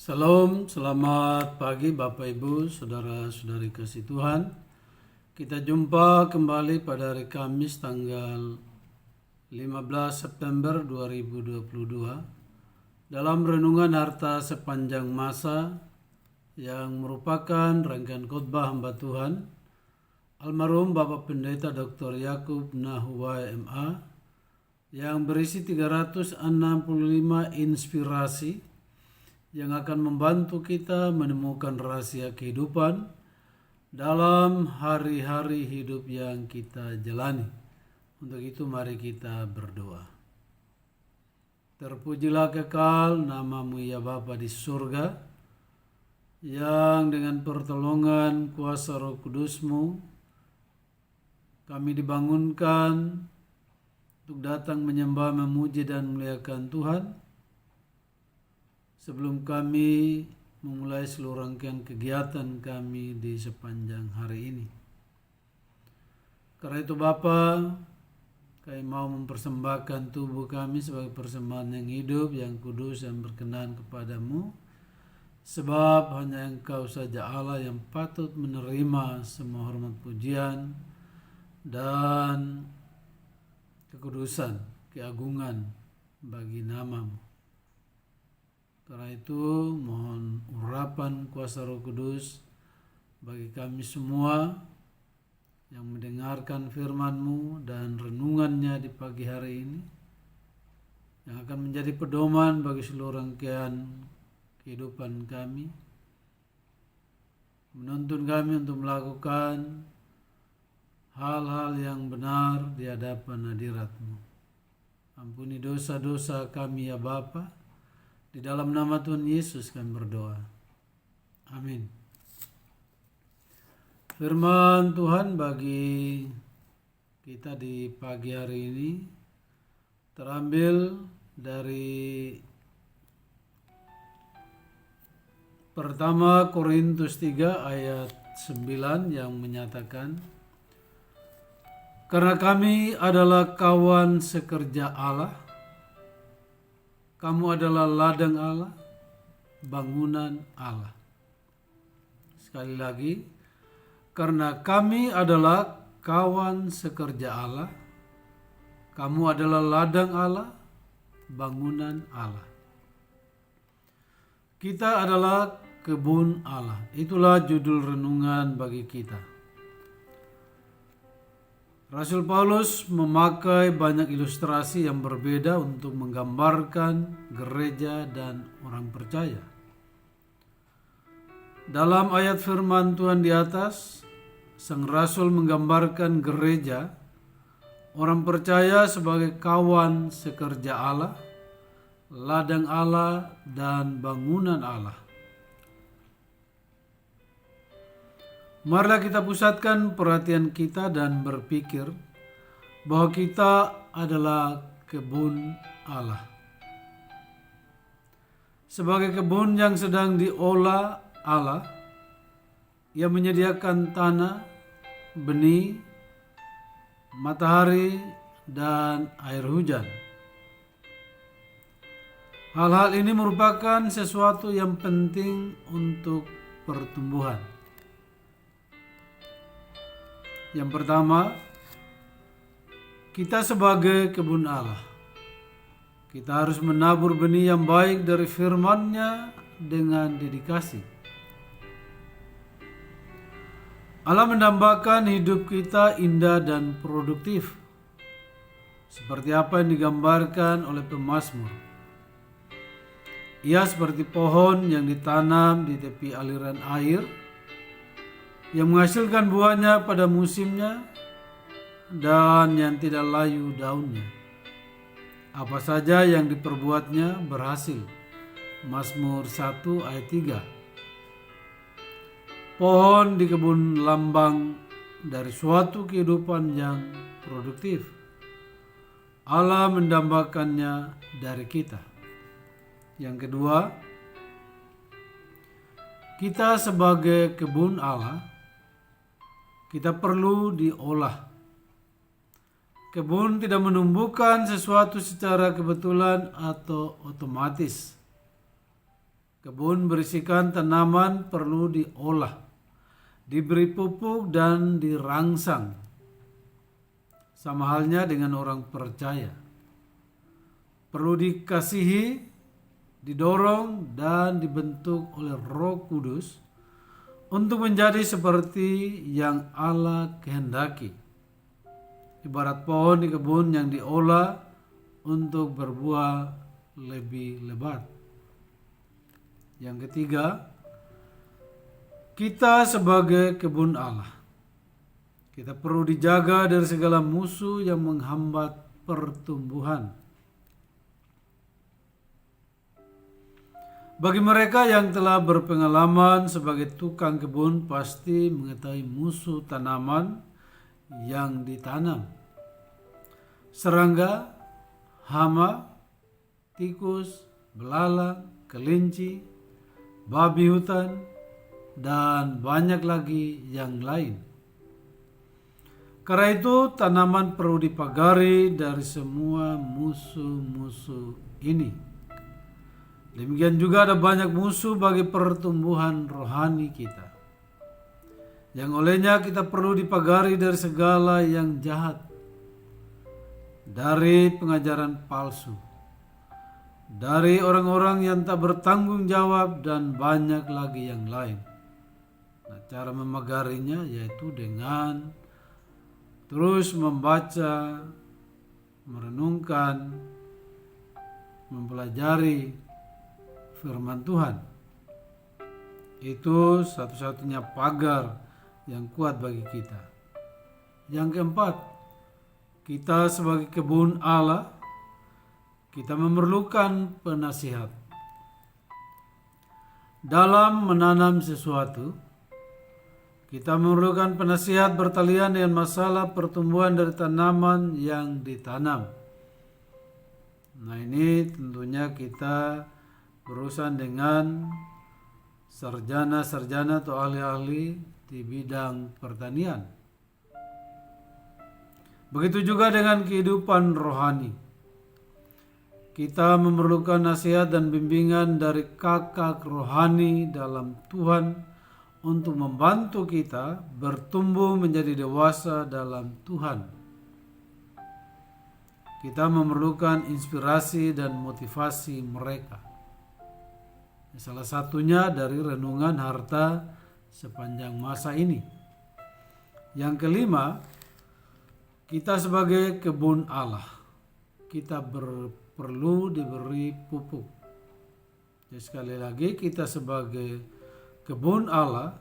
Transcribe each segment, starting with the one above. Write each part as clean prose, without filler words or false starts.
Salam, selamat pagi Bapak Ibu, Saudara-saudari kasih Tuhan. Kita jumpa kembali pada hari Kamis tanggal 15 September 2022 dalam renungan harta sepanjang masa yang merupakan rangkaian khotbah hamba Tuhan almarhum Bapak Pendeta Dr. Yakub Nahuwai MA yang berisi 365 inspirasi yang akan membantu kita menemukan rahasia kehidupan dalam hari-hari hidup yang kita jalani. Untuk itu mari kita berdoa. Terpujilah kekal namamu ya Bapa di surga, yang dengan pertolongan kuasa Roh Kudus-Mu kami dibangunkan untuk datang menyembah, memuji dan memuliakan Tuhan. Sebelum kami memulai seluruh rangkaian kegiatan kami di sepanjang hari ini. Karena itu Bapa, kami mau mempersembahkan tubuh kami sebagai persembahan yang hidup, yang kudus dan berkenan kepadamu. Sebab hanya Engkau saja Allah yang patut menerima semua hormat pujian dan kekudusan, keagungan bagi namamu. Karena itu mohon urapan kuasa Roh Kudus bagi kami semua yang mendengarkan firman-Mu dan renungannya di pagi hari ini, yang akan menjadi pedoman bagi seluruh rangkaian kehidupan kami, menuntun kami untuk melakukan hal-hal yang benar di hadapan hadirat-Mu. Ampuni dosa-dosa kami ya Bapa. Di dalam nama Tuhan Yesus kami berdoa. Amin. Firman Tuhan bagi kita di pagi hari ini terambil dari pertama Korintus 3 ayat 9 yang menyatakan, karena kami adalah kawan sekerja Allah, kamu adalah ladang Allah, bangunan Allah. Sekali lagi, karena kami adalah kawan sekerja Allah, kamu adalah ladang Allah, bangunan Allah. Kita adalah kebun Allah. Itulah judul renungan bagi kita. Rasul Paulus memakai banyak ilustrasi yang berbeda untuk menggambarkan gereja dan orang percaya. Dalam ayat firman Tuhan di atas, sang Rasul menggambarkan gereja, orang percaya sebagai kawan sekerja Allah, ladang Allah, dan bangunan Allah. Marilah kita pusatkan perhatian kita dan berpikir bahwa kita adalah kebun Allah. Sebagai kebun yang sedang diolah Allah, yang menyediakan tanah, benih, matahari, dan air hujan. Hal-hal ini merupakan sesuatu yang penting untuk pertumbuhan. Yang pertama, kita sebagai kebun Allah, kita harus menabur benih yang baik dari firman-Nya dengan dedikasi. Allah mendambakan hidup kita indah dan produktif, seperti apa yang digambarkan oleh pemazmur. Ia seperti pohon yang ditanam di tepi aliran air, yang menghasilkan buahnya pada musimnya dan yang tidak layu daunnya. Apa saja yang diperbuatnya berhasil. Mazmur 1 ayat 3. Pohon di kebun lambang dari suatu kehidupan yang produktif. Allah mendambakannya dari kita. Yang kedua, kita sebagai kebun Allah, kita perlu diolah. Kebun tidak menumbuhkan sesuatu secara kebetulan atau otomatis. Kebun berisikan tanaman perlu diolah, diberi pupuk dan dirangsang. Sama halnya dengan orang percaya. Perlu dikasihi, didorong dan dibentuk oleh Roh Kudus untuk menjadi seperti yang Allah kehendaki. Ibarat pohon di kebun yang diolah untuk berbuah lebih lebat. Yang ketiga, kita sebagai kebun Allah. Kita perlu dijaga dari segala musuh yang menghambat pertumbuhan. Bagi mereka yang telah berpengalaman sebagai tukang kebun pasti mengetahui musuh tanaman yang ditanam. Serangga, hama, tikus, belalang, kelinci, babi hutan, dan banyak lagi yang lain. Karena itu tanaman perlu dipagari dari semua musuh-musuh ini. Demikian juga ada banyak musuh bagi pertumbuhan rohani kita, yang olehnya kita perlu dipagari dari segala yang jahat, dari pengajaran palsu, dari orang-orang yang tak bertanggung jawab, dan banyak lagi yang lain. Nah, cara memagarinya yaitu dengan terus membaca, merenungkan, mempelajari firman Tuhan. Itu satu-satunya pagar yang kuat bagi kita. Yang keempat, kita sebagai kebun Allah, kita memerlukan penasihat. Dalam menanam sesuatu, kita memerlukan penasihat bertalian dengan masalah pertumbuhan dari tanaman yang ditanam. Nah, ini tentunya kita berurusan dengan sarjana-sarjana atau ahli-ahli di bidang pertanian. Begitu juga dengan kehidupan rohani. Kita memerlukan nasihat dan bimbingan dari kakak rohani dalam Tuhan untuk membantu kita bertumbuh menjadi dewasa dalam Tuhan. Kita memerlukan inspirasi dan motivasi mereka. Salah satunya dari renungan harta sepanjang masa ini. Yang kelima, kita sebagai kebun Allah, kita perlu diberi pupuk. Jadi sekali lagi, kita sebagai kebun Allah,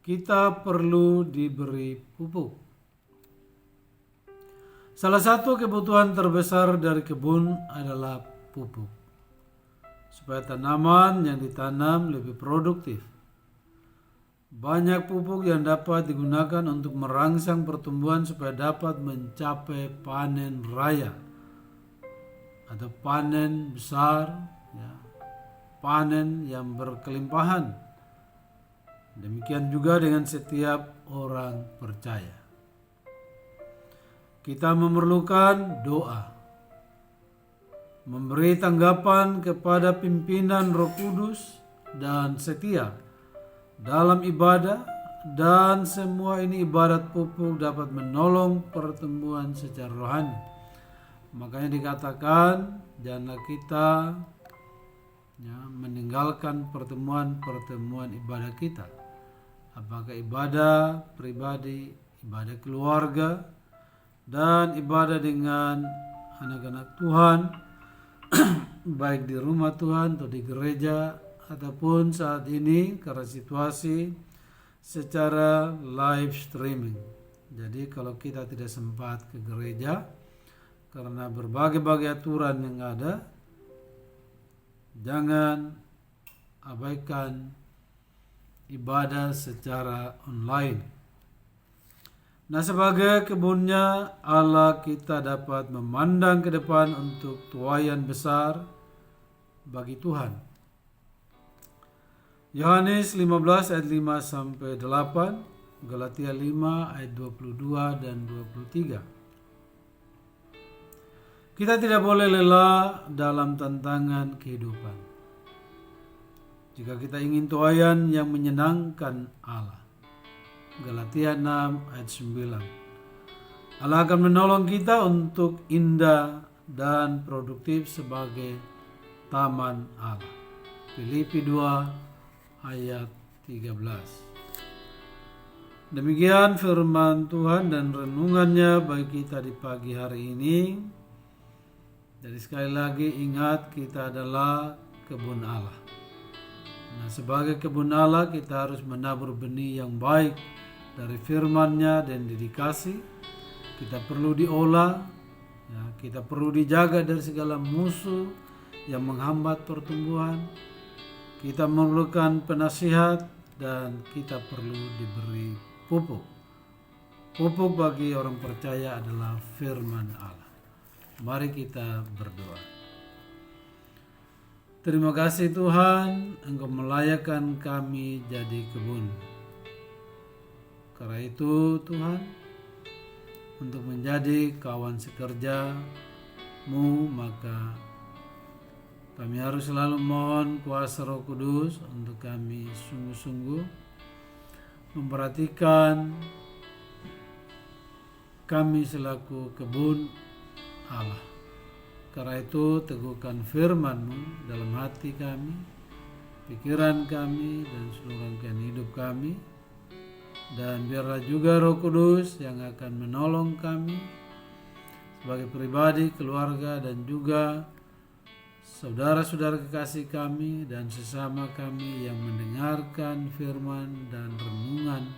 kita perlu diberi pupuk. Salah satu kebutuhan terbesar dari kebun adalah pupuk, supaya tanaman yang ditanam lebih produktif. Banyak pupuk yang dapat digunakan untuk merangsang pertumbuhan supaya dapat mencapai panen raya atau panen besar, ya, panen yang berkelimpahan. Demikian juga dengan setiap orang percaya. Kita memerlukan doa, memberi tanggapan kepada pimpinan Roh Kudus dan setia dalam ibadah, dan semua ini ibarat pupuk dapat menolong pertumbuhan secara rohani. Makanya dikatakan janganlah kita meninggalkan pertemuan-pertemuan ibadah kita. Apakah ibadah pribadi, ibadah keluarga, dan ibadah dengan anak-anak Tuhan, baik di rumah Tuhan atau di gereja, ataupun saat ini karena situasi secara live streaming. Jadi kalau kita tidak sempat ke gereja karena berbagai-bagai aturan yang ada, jangan abaikan ibadah secara online. Nah, sebagai kebunnya Allah, kita dapat memandang ke depan untuk tuaian besar bagi Tuhan. Yohanes 15 ayat 5 sampai 8, Galatia 5 ayat 22 dan 23. Kita tidak boleh lelah dalam tantangan kehidupan. jika kita ingin tuaian yang menyenangkan Allah. Galatia 6 ayat 9. Allah akan menolong kita untuk indah dan produktif sebagai taman Allah. Filipi 2 ayat 13. Demikian firman Tuhan dan renungannya bagi kita di pagi hari ini. Jadi sekali lagi ingat, kita adalah kebun Allah. Nah, sebagai kebun Allah kita harus menabur benih yang baik dari firman-Nya dan dedikasi. Kita perlu diolah, ya, kita perlu dijaga dari segala musuh yang menghambat pertumbuhan. Kita memerlukan penasihat dan kita perlu diberi pupuk. Pupuk bagi orang percaya adalah firman Allah. Mari kita berdoa. Terima kasih Tuhan, Engkau melayakkan kami jadi kebun. Karena itu Tuhan, untuk menjadi kawan sekerja-Mu, maka kami harus selalu mohon kuasa Roh Kudus untuk kami sungguh-sungguh memperhatikan kami selaku kebun Allah. Karena itu teguhkan firman-Mu dalam hati kami, pikiran kami, dan seluruh rangkaian hidup kami. Dan biarlah juga Roh Kudus yang akan menolong kami sebagai pribadi, keluarga, dan juga saudara-saudara kekasih kami dan sesama kami yang mendengarkan firman dan renungannya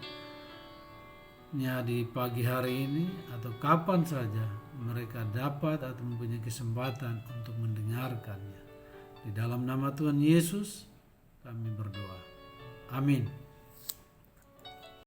di pagi hari ini atau kapan saja mereka dapat atau mempunyai kesempatan untuk mendengarkannya. Di dalam nama Tuhan Yesus kami berdoa. Amin.